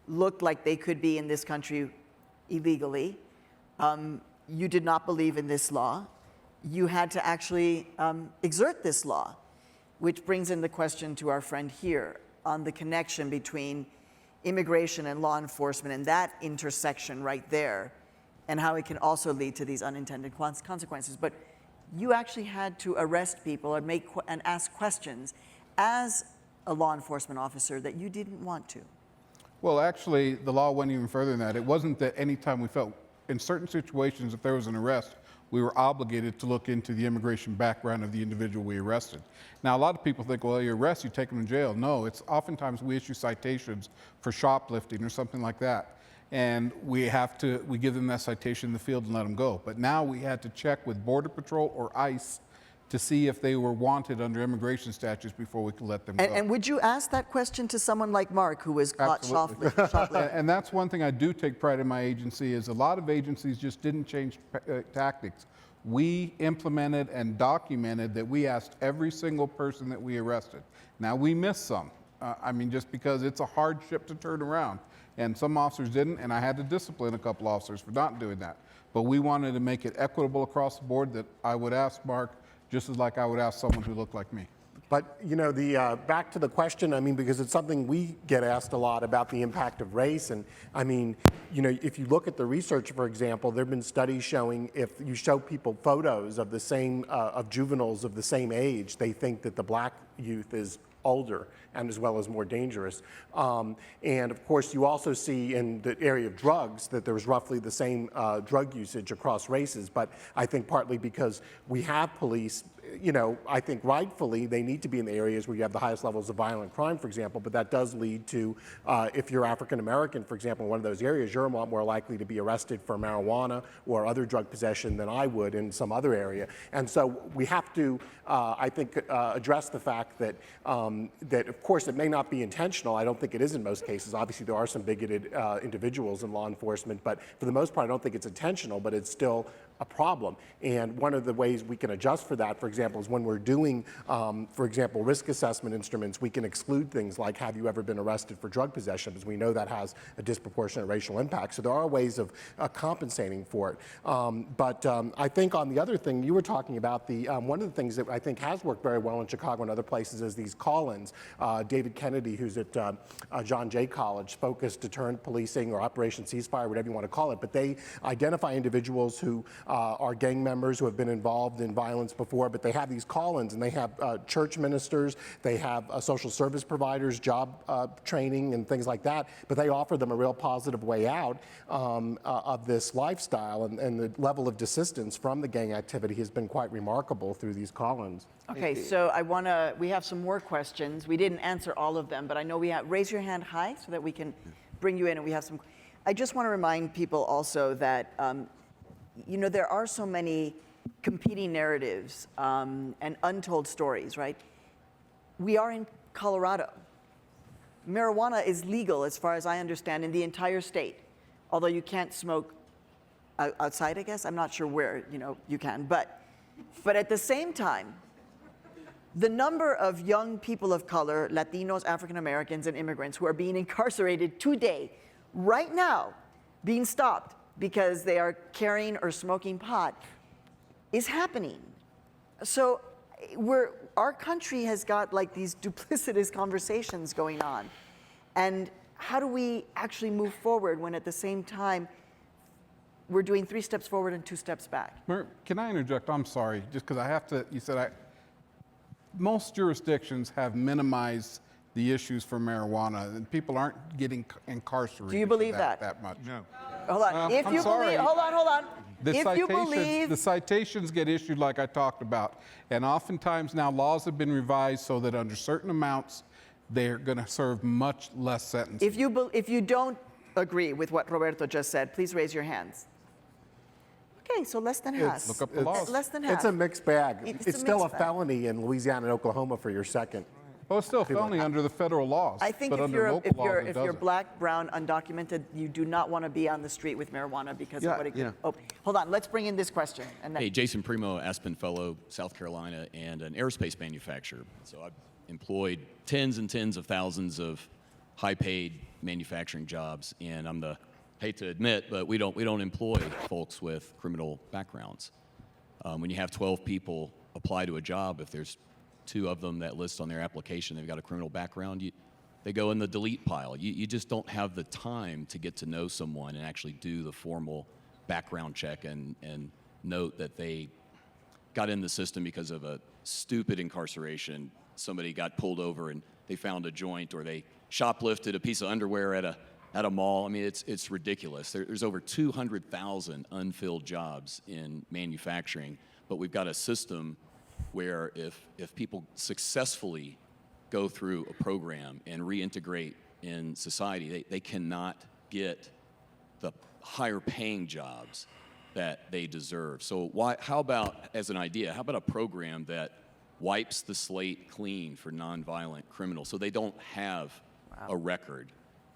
looked like they could be in this country illegally. You did not believe in this law. You had to actually exert this law, which brings in the question to our friend here on the connection between immigration and law enforcement and that intersection right there, and how it can also lead to these unintended consequences. But you actually had to arrest people and ask questions as a law enforcement officer that you didn't want to. Well, actually, the law went even further than that. It wasn't that any time we felt, in certain situations, if there was an arrest, we were obligated to look into the immigration background of the individual we arrested. Now, a lot of people think, well, you arrest, you take them to jail. No, it's oftentimes we issue citations for shoplifting or something like that. And we give them that citation in the field and let them go. But now we had to check with Border Patrol or ICE to see if they were wanted under immigration statutes before we could let them go. And would you ask that question to someone like Mark, who was caught shoplifting? And that's one thing I do take pride in my agency, is a lot of agencies just didn't change tactics. We implemented and documented that we asked every single person that we arrested. Now, we missed some. Just because it's a hard ship to turn around. And some officers didn't, and I had to discipline a couple officers for not doing that. But we wanted to make it equitable across the board, that I would ask Mark just as like I would ask someone who looked like me. But, back to the question, because it's something we get asked a lot about the impact of race. And, if you look at the research, for example, there have been studies showing if you show people photos of the same, of juveniles of the same age, they think that the black youth is older and as well as more dangerous. And of course, you also see in the area of drugs that there's roughly the same drug usage across races, but I think partly because we have police, I think rightfully they need to be in the areas where you have the highest levels of violent crime, for example, but that does lead to, if you're African American, for example, in one of those areas, you're a lot more likely to be arrested for marijuana or other drug possession than I would in some other area. And so we have to, I think, address the fact that, that of course it may not be intentional. I don't think it is in most cases. Obviously there are some bigoted individuals in law enforcement, but for the most part I don't think it's intentional, but it's still a problem. And one of the ways we can adjust for that, for example, is when we're doing, for example, risk assessment instruments, we can exclude things like, have you ever been arrested for drug possession? Because we know that has a disproportionate racial impact. So there are ways of compensating for it. But I think on the other thing, you were talking about the, one of the things that I think has worked very well in Chicago and other places is these call-ins. David Kennedy, who's at John Jay College, focused deterrent policing or Operation Ceasefire, whatever you want to call it, but they identify individuals who are gang members who have been involved in violence before, but they have these call-ins, and they have church ministers, they have social service providers, job training and things like that, but they offer them a real positive way out of this lifestyle, and the level of desistance from the gang activity has been quite remarkable through these call-ins. Okay, so we have some more questions. We didn't answer all of them, but I know raise your hand high so that we can bring you in, and we have some. I just want to remind people also that there are so many competing narratives and untold stories, right? We are in Colorado. Marijuana is legal, as far as I understand, in the entire state, although you can't smoke outside, I guess. I'm not sure where, you can. But at the same time, the number of young people of color, Latinos, African Americans, and immigrants who are being incarcerated today, right now, being stopped because they are carrying or smoking pot, is happening. So our country has got like these duplicitous conversations going on. And how do we actually move forward when at the same time we're doing 3 steps forward and 2 steps back? Can I interject? I'm sorry, just because I have to, most jurisdictions have minimized the issues for marijuana, and people aren't getting incarcerated. Do you believe that? That much? No. Hold on. If I'm you sorry. believe, hold on. The citations get issued like I talked about, and oftentimes now laws have been revised so that under certain amounts, they're going to serve much less sentences. If you don't agree with what Roberto just said, please raise your hands. Okay, so less than half. Look up the laws. Less than half. It's a mixed bag. It's It's a still a mixed bag. felony in Louisiana and Oklahoma for your second. Well, it's still a felony under the federal laws. I think but if under you're, local if laws, you're, it if you're doesn't. black, brown, undocumented, you do not want to be on the street with marijuana because of what it could. Oh, hold on. Let's bring in this question. And then, Hey, Jason Primo, Aspen Fellow, South Carolina, and an aerospace manufacturer. So I've employed tens and tens of thousands of high-paid manufacturing jobs, and I'm the, hate to admit, but we don't employ folks with criminal backgrounds. When you have 12 people apply to a job, if there's 2 of them that list on their application they've got a criminal background, they go in the delete pile. You just don't have the time to get to know someone and actually do the formal background check and note that they got in the system because of a stupid incarceration. Somebody got pulled over and they found a joint, or they shoplifted a piece of underwear at a mall. I mean, it's ridiculous. There's over 200,000 unfilled jobs in manufacturing, but we've got a system where if people successfully go through a program and reintegrate in society, they cannot get the higher paying jobs that they deserve. So how about, as an idea, how about a program that wipes the slate clean for nonviolent criminals so they don't have a record?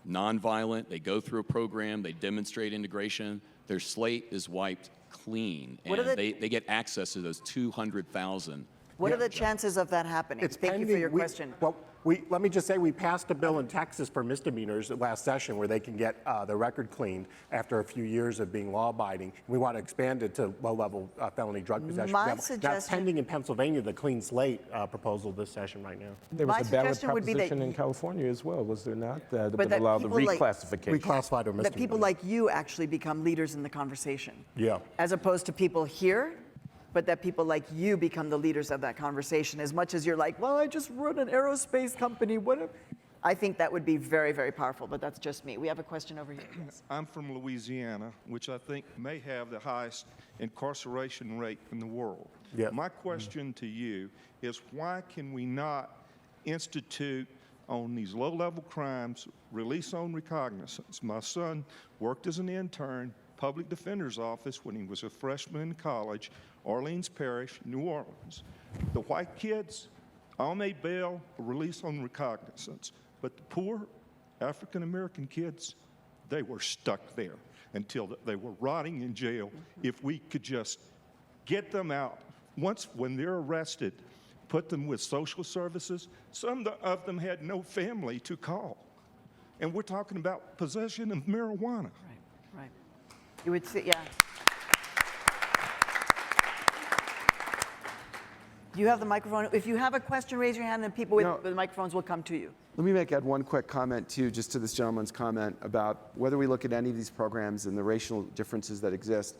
Nonviolent, they go through a program, they demonstrate integration, their slate is wiped clean, and they get access to those 200,000. what are the chances of that happening? Thank you for your question. Well, let me just say we passed a bill in Texas for misdemeanors last session where they can get the record cleaned after a few years of being law-abiding. We want to expand it to low-level felony drug possession. That's pending in Pennsylvania, the clean slate proposal this session right now. There was a ballot proposition in California as well, was there not? That would allow the reclassification. Reclassified or misdemeanor. That people like you actually become leaders in the conversation. Yeah. As opposed to people here, but that people like you become the leaders of that conversation. As much as you're like, well, I just run an aerospace company. I think that would be very, very powerful, but that's just me. We have a question over here. Yes. I'm from Louisiana, which I think may have the highest incarceration rate in the world. Yeah. My question to you is, why can we not institute on these low-level crimes release on recognizance? My son worked as an intern, public defender's office, when he was a freshman in college, Orleans Parish, New Orleans. The white kids, all made bail, release on recognizance. But the poor African-American kids, they were stuck there until they were rotting in jail. If we could just get them out, when they're arrested, put them with social services. Some of them had no family to call. And we're talking about possession of marijuana. Right. You would say, yeah. Do you have the microphone? If you have a question, raise your hand, and people with the microphones will come to you. Let me add one quick comment, too, just to this gentleman's comment about whether we look at any of these programs and the racial differences that exist.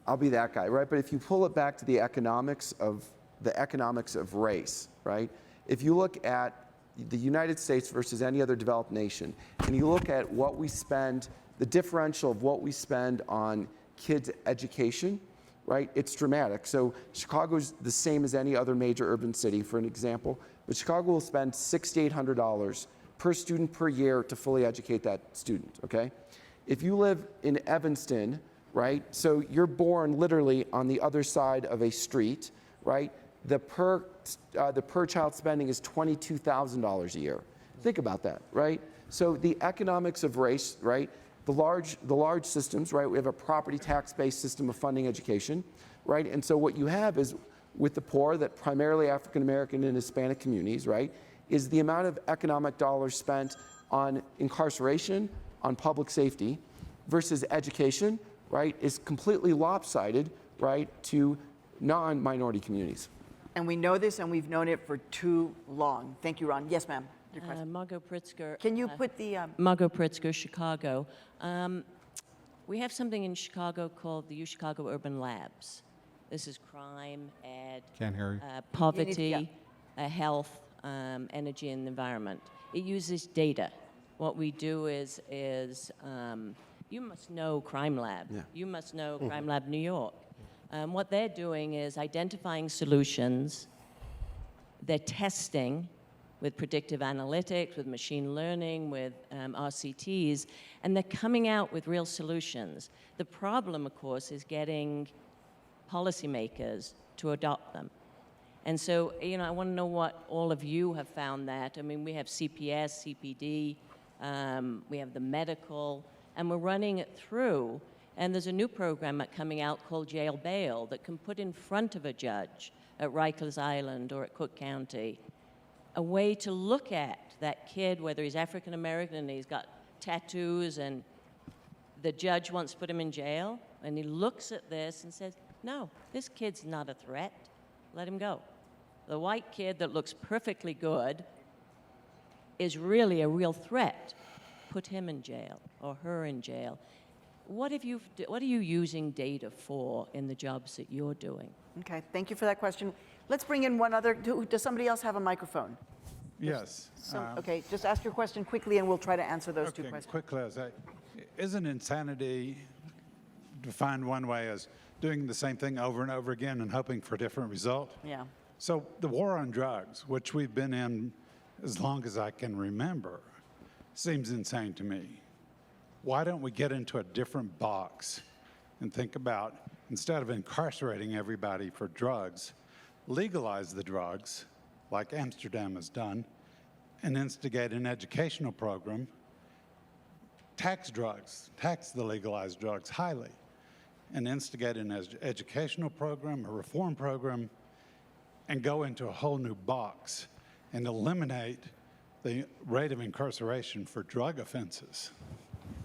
I'll be that guy, right? But if you pull it back to the economics of race, right? If you look at the United States versus any other developed nation, and you look at what we spend, the differential of what we spend on kids' education, right? It's dramatic. So Chicago's the same as any other major urban city, for an example, but Chicago will spend $600 to $800 per student per year to fully educate that student, okay? If you live in Evanston, right, so you're born literally on the other side of a street, right? The per child spending is $22,000 a year. Think about that, right? So the economics of race, right? The large systems, right? We have a property tax-based system of funding education, right? And so what you have is with the poor, that primarily African American and Hispanic communities, right, is the amount of economic dollars spent on incarceration, on public safety, versus education, right, is completely lopsided, right, to non-minority communities. And we know this, and we've known it for too long. Thank you, Ron. Yes, ma'am. Your question. Margot Pritzker. Can you put the... Margot Pritzker, Chicago. We have something in Chicago called the U-Chicago Urban Labs. This is crime, Can't hear you. poverty, health, energy, and environment. It uses data. What we do is you must know Crime Lab. Yeah. You must know Crime Lab New York. What they're doing is identifying solutions. They're testing with predictive analytics, with machine learning, with RCTs, and they're coming out with real solutions. The problem, of course, is getting policymakers to adopt them. And so, I want to know what all of you have found that. I mean, we have CPS, CPD, we have the medical, and we're running it through. And there's a new program coming out called Jail Bail that can put in front of a judge at Rikers Island or at Cook County a way to look at that kid, whether he's African American and he's got tattoos and the judge wants to put him in jail, and he looks at this and says, no, this kid's not a threat. Let him go. The white kid that looks perfectly good is really a real threat. Put him in jail or her in jail. What are you using data for in the jobs that you're doing? Okay, thank you for that question. Let's bring in one other. Does somebody else have a microphone? Yes. Okay, just ask your question quickly and we'll try to answer those two questions. Quickly, isn't insanity defined one way as doing the same thing over and over again and hoping for a different result? Yeah. So the war on drugs, which we've been in as long as I can remember, seems insane to me. Why don't we get into a different box and think about, instead of incarcerating everybody for drugs, legalize the drugs, like Amsterdam has done, and instigate an educational program, tax drugs, tax the legalized drugs highly, and instigate an educational program, a reform program, and go into a whole new box and eliminate the rate of incarceration for drug offenses.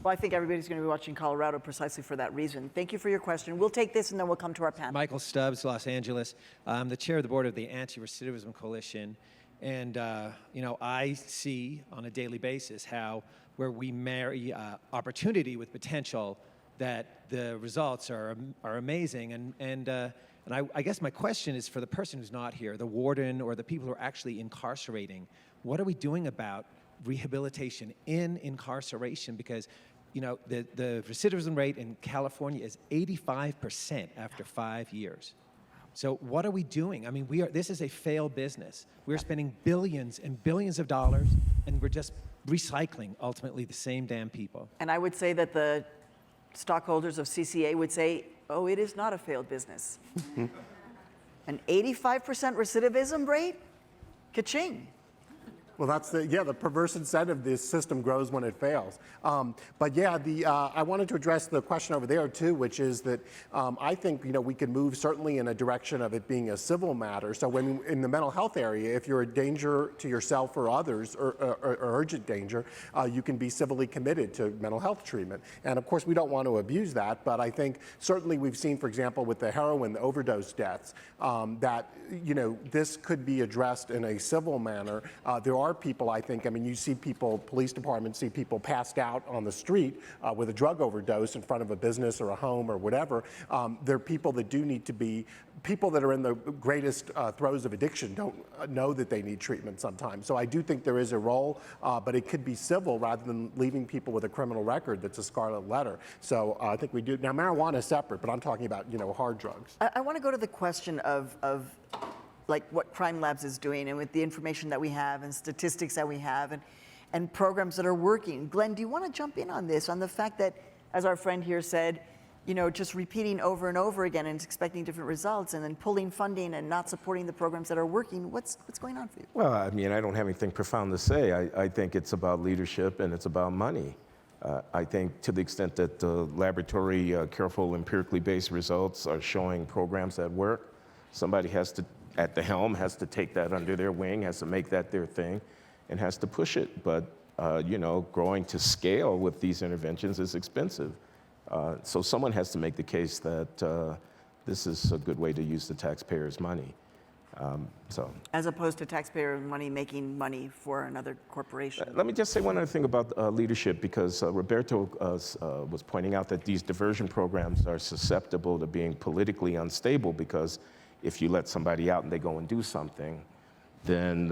Well, I think everybody's going to be watching Colorado precisely for that reason. Thank you for your question. We'll take this and then we'll come to our panel. Michael Stubbs, Los Angeles. I'm the chair of the board of the Anti-Recidivism Coalition. And, I see on a daily basis how where we marry opportunity with potential, that the results are amazing. And I guess my question is for the person who's not here, the warden or the people who are actually incarcerating, what are we doing about rehabilitation in incarceration? Because, the recidivism rate in California is 85% after 5 years. So what are we doing? I mean, this is a failed business. We're spending billions and billions of dollars, and we're just recycling, ultimately, the same damn people. And I would say that the stockholders of CCA would say, oh, it is not a failed business. An 85% recidivism rate? Ka-ching. Well, that's the perverse incentive. This system grows when it fails. But yeah, I wanted to address the question over there too, which is that I think we can move certainly in a direction of it being a civil matter. So when in the mental health area, if you're a danger to yourself or others, or urgent danger, you can be civilly committed to mental health treatment. And of course, we don't want to abuse that. But I think certainly we've seen, for example, with the heroin overdose deaths, that this could be addressed in a civil manner. There are people, I think, you see people, police departments see people passed out on the street with a drug overdose in front of a business or a home or whatever. There are people that do need to be, people that are in the greatest throes of addiction don't know that they need treatment sometimes. So I do think there is a role, but it could be civil rather than leaving people with a criminal record that's a scarlet letter. So I think we do. Now, marijuana is separate, but I'm talking about, hard drugs. I want to go to the question of like what Crime Labs is doing and with the information that we have and statistics that we have and programs that are working. Glenn, do you want to jump in on this, on the fact that, as our friend here said, just repeating over and over again and expecting different results and then pulling funding and not supporting the programs that are working? What's going on for you? Well, I don't have anything profound to say. I think it's about leadership and it's about money. I think to the extent that the laboratory, careful, empirically based results are showing programs that work, somebody has to, at the helm, has to take that under their wing, has to make that their thing, and has to push it. But, growing to scale with these interventions is expensive. So someone has to make the case that this is a good way to use the taxpayers' money. As opposed to taxpayer money making money for another corporation. Let me just say one other thing about leadership, because Roberto was pointing out that these diversion programs are susceptible to being politically unstable, because if you let somebody out and they go and do something, then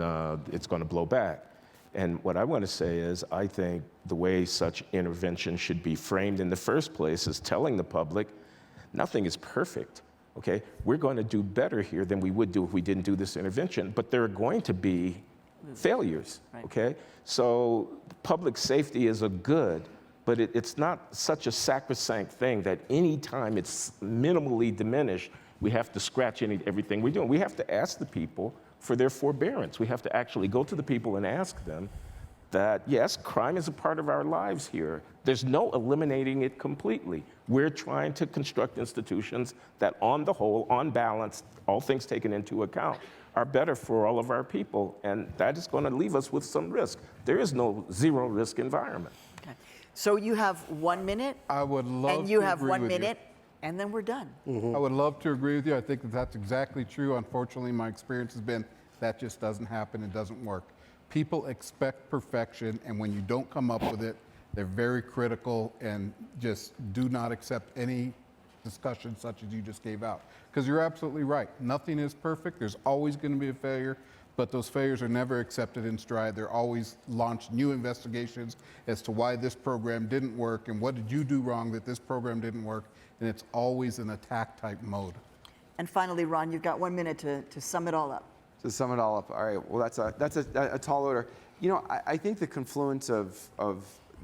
it's going to blow back. And what I want to say is, I think the way such intervention should be framed in the first place is telling the public, nothing is perfect. Okay, we're going to do better here than we would do if we didn't do this intervention, but there are going to be failures, okay? So public safety is a good, but it's not such a sacrosanct thing that any time it's minimally diminished, we have to scratch everything we're doing. We have to ask the people for their forbearance. We have to actually go to the people and ask them that, yes, crime is a part of our lives here. There's no eliminating it completely. We're trying to construct institutions that, on the whole, on balance, all things taken into account, are better for all of our people, and that is going to leave us with some risk. There is no zero risk environment. Okay. So you have 1 minute. I would love and you to have agree 1 with minute, and then we're done. I would love to agree with you. I think that that's exactly true. Unfortunately, my experience has been that just doesn't happen. It doesn't work. People expect perfection, and when you don't come up with it, they're very critical and just do not accept any discussion such as you just gave out. Because you're absolutely right. Nothing is perfect. There's always going to be a failure, but those failures are never accepted in stride. They're always launched new investigations as to why this program didn't work and what did you do wrong that this program didn't work, and it's always an attack type mode. And finally, Ron, you've got 1 minute to sum it all up. To sum it all up, all right, well, that's a tall order. You know, I think the confluence of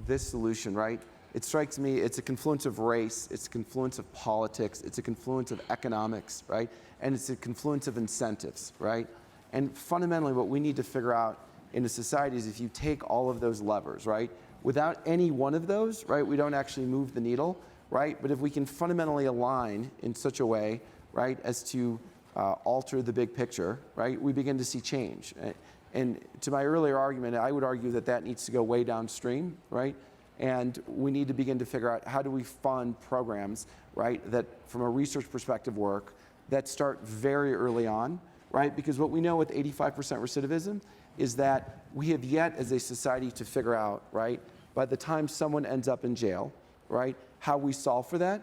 this solution, right, it strikes me, it's a confluence of race, it's a confluence of politics, it's a confluence of economics, right, and it's a confluence of incentives, right? And fundamentally, what we need to figure out in a society is if you take all of those levers, right, without any one of those, right, we don't actually move the needle, right? But if we can fundamentally align in such a way, right, as to alter the big picture, right, we begin to see change. And to my earlier argument, I would argue that that needs to go way downstream, right? And we need to begin to figure out how do we fund programs, right, that from a research perspective work, that start very early on, right? Because what we know with 85% recidivism is that we have yet as a society to figure out, right, by the time someone ends up in jail, right, how we solve for that.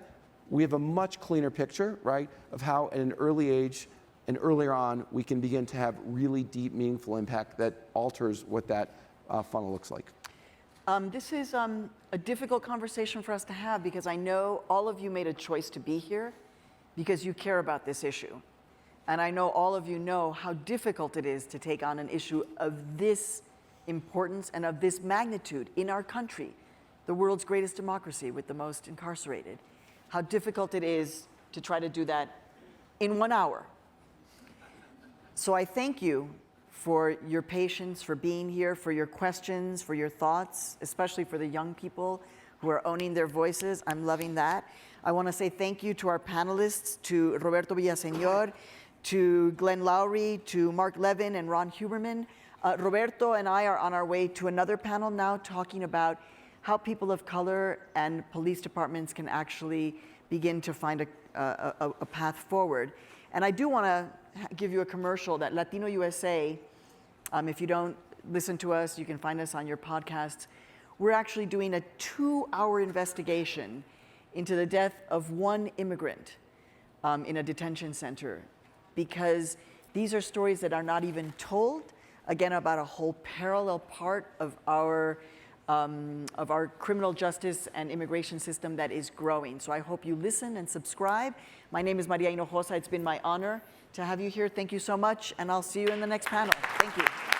We have a much cleaner picture, right, of how at an early age and earlier on we can begin to have really deep, meaningful impact that alters what that funnel looks like. This is a difficult conversation for us to have because I know all of you made a choice to be here because you care about this issue. And I know all of you know how difficult it is to take on an issue of this importance and of this magnitude in our country, the world's greatest democracy with the most incarcerated. How difficult it is to try to do that in 1 hour. So I thank you for your patience, for being here, for your questions, for your thoughts, especially for the young people who are owning their voices. I'm loving that. I want to say thank you to our panelists, to Roberto Villaseñor, to Glenn Loury, to Marc Levin and Ron Huberman. Roberto and I are on our way to another panel now talking about how people of color and police departments can actually begin to find a path forward. And I do want to give you a commercial that Latino USA, if you don't listen to us, you can find us on your podcasts. We're actually doing a 2-hour investigation into the death of one immigrant in a detention center, because these are stories that are not even told, again, about a whole parallel part of our criminal justice and immigration system that is growing. So I hope you listen and subscribe. My name is Maria Hinojosa. It's been my honor to have you here. Thank you so much, and I'll see you in the next panel. Thank you.